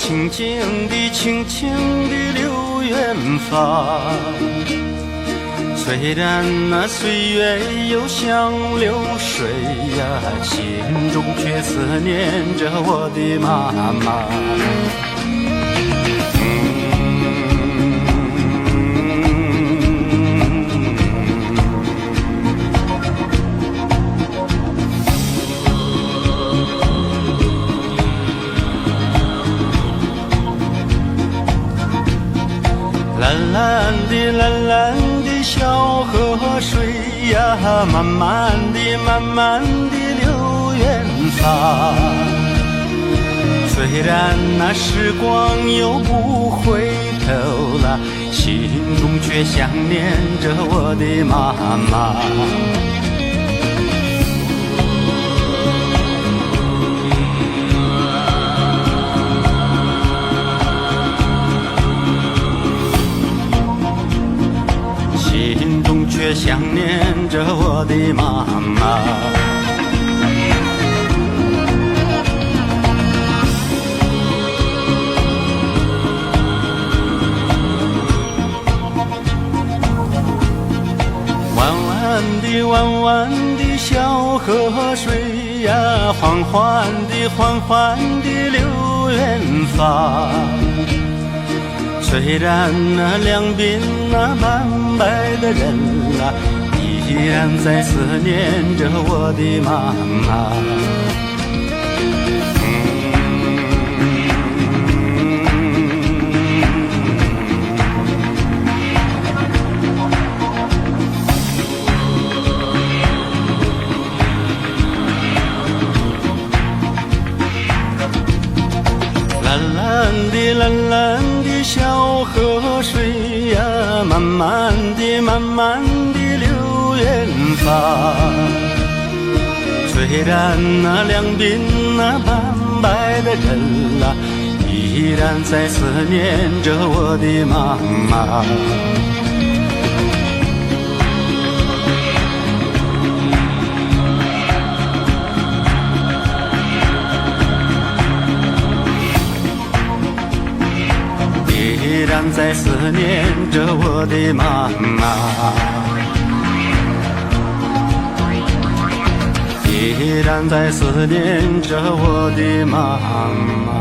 轻轻地，轻轻地流远方。虽然那岁月又像流水呀，心中却思念着我的妈妈。蓝蓝的蓝蓝的小河水呀，慢慢地慢慢地流远方。虽然那时光又不回头了，心中却想念着我的妈妈。心中却想念着我的妈妈。弯弯的弯弯的小河水呀，缓缓地缓缓地流远方。虽然那两鬓那斑白的人啊，依然在思念着我的妈妈。蓝蓝的蓝蓝的小河水呀，慢慢地慢慢地流远方。虽然那两鬓那斑白的人啊，依然在思念着我的妈妈。依然在思念着我的妈妈，依然在思念着我的妈妈。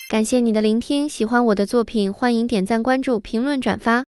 感谢你的聆听，喜欢我的作品，欢迎点赞、关注、评论、转发。